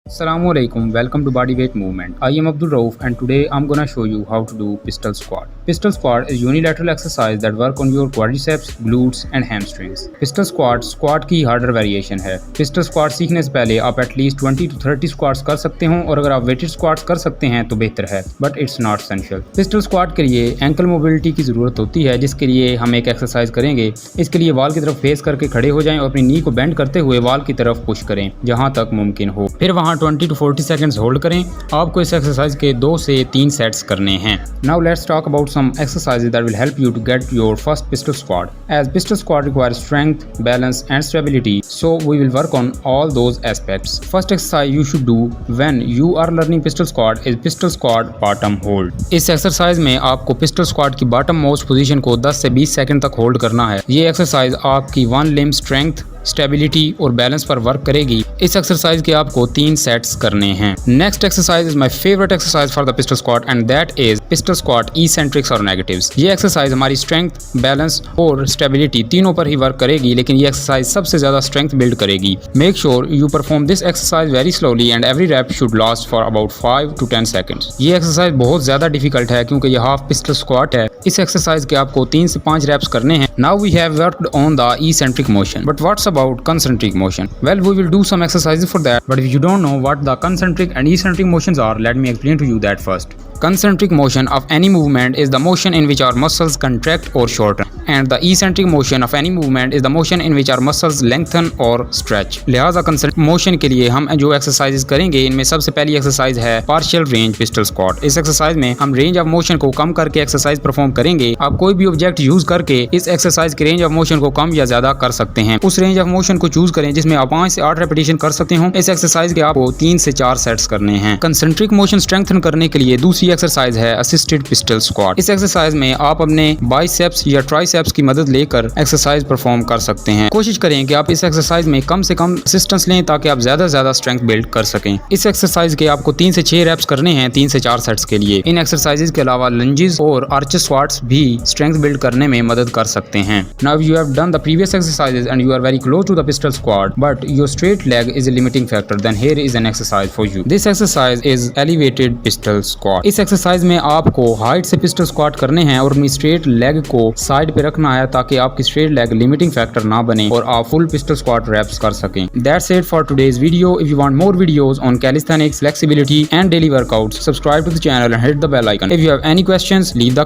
Assalam-o-Alaikum, welcome to Bodyweight Movement. I am Abdul Rauf and today I'm gonna show you how to do Pistol Squat. Pistol Squat is unilateral exercise that work on your quadriceps, glutes and hamstrings. Pistol Squat की harder variation है. Pistol Squat सीखने से पहले आप at least 20 to 30 squats कर सकते हो और अगर आप weighted squats कर सकते हैं तो बेहतर है, but it's not essential. Pistol Squat के लिए ankle mobility की ज़रूरत होती है जिसके लिए हम एक एक्सरसाइज करेंगे. इसके लिए वॉल की तरफ फेस करके खड़े हो जाएं और अपनी नी को बेंड करते हुए वॉल की तरफ पुश करें जहां तक मुमकिन हो. फिर वहां 20 to 40 सेकंड्स होल्ड करें. आपको इस एक्सरसाइज के 2 से 3 सेट्स करने हैं. Now let's talk about some exercises that will help you to get your first pistol squat. As pistol squat requires strength, balance and stability, so we will work on all those aspects. First exercise you should do when you are learning pistol squat is pistol squat bottom hold. इस exercise में आपको pistol squat की bottom most position को 10 से 20 second तक hold करना है. ये एक्सरसाइज आपकी वन लिम्ब स्ट्रेंथ, स्टेबिलिटी और बैलेंस पर वर्क करेगी. इस एक्सरसाइज के आपको 3 सेट्स करने हैं. Next exercise is my favourite exercise for the pistol squat and that is pistol squat eccentrics और नेगेटिव्स. ये एक्सरसाइज हमारी स्ट्रेंथ, बैलेंस और स्टेबिलिटी तीनों पर ही वर्क करेगी, लेकिन ये एक्सरसाइज सबसे ज्यादा स्ट्रेंथ बिल्ड करेगी. Make sure you perform this exercise very slowly and every rep should last for about 5 to 10 seconds. ये एक्सरसाइज बहुत ज्यादा डिफिकल्ट है क्योंकि ये हाफ पिस्टल स्क्वाट है. इस एक्सरसाइज के आपको 3 से 5 रैप्स करने हैं. Now we have worked on the eccentric motion, but what's about concentric motion? Well, we will do some exercises for that, but if you don't know what the concentric and eccentric motions are, let me explain to you that first. Concentric motion of any movement is the motion in which our muscles contract or shorten, and the eccentric motion of any movement is the motion in which our muscles lengthen or stretch. लिहाजा concentric motion के लिए हम जो exercises करेंगे इनमें सबसे पहली exercise है पार्शियल रेंज पिस्टल स्क्वाट. इस एक्सरसाइज में हम रेंज ऑफ मोशन को कम करके एक्सरसाइज परफॉर्म करेंगे. आप कोई भी ऑब्जेक्ट यूज करके इस एक्सरसाइज के रेंज ऑफ मोशन को कम या ज्यादा कर सकते हैं. उस रेंज ऑफ मोशन को चूज करें जिसमें आप 5 से 8 रेपिटेशन कर सकते हो. इस एक्सरसाइज के आपको 3 से 4 सेट्स करने हैं. कंसेंट्रिक मोशन स्ट्रेंथन करने के लिए दूसरी एक्सरसाइज है असिस्टेड पिस्टल स्क्वाट. इस एक्सरसाइज में आप अपने बाइसेप्स या ट्राइसेप्स की मदद लेकर एक्सरसाइज परफॉर्म कर सकते हैं. कोशिश करें कि आप इस एक्सरसाइज में कम से कम असिस्टेंस लें ताकि आप ज्यादा से ज्यादा स्ट्रेंथ बिल्ड कर सकें. इस एक्सरसाइज के आपको 3 से 6 रेप्स करने हैं 3 से 4 सेट्स के लिए. इन एक्सरसाइजेज के अलावा लंजेस और आर्च स्क्वाट्स भी स्ट्रेंथ बिल्ड करने में मदद कर सकते हैं. Now you have done the previous exercises and you are very close to the pistol squat, but your straight leg is a limiting factor, then here is an exercise for you. This exercise is elevated pistol squat. इस exercise में आपको height से pistol squat करने हैं और अपनी straight leg को side पे रखना है ताकि आपकी स्ट्रेट लेग लिमिटिंग फैक्टर ना बने और आप फुल पिस्टल स्क्वाट reps कर सकें. That's it for today's video. If you want more videos on calisthenics, flexibility and daily workouts, subscribe to the channel and hit the bell icon. If you have any questions, leave the comments.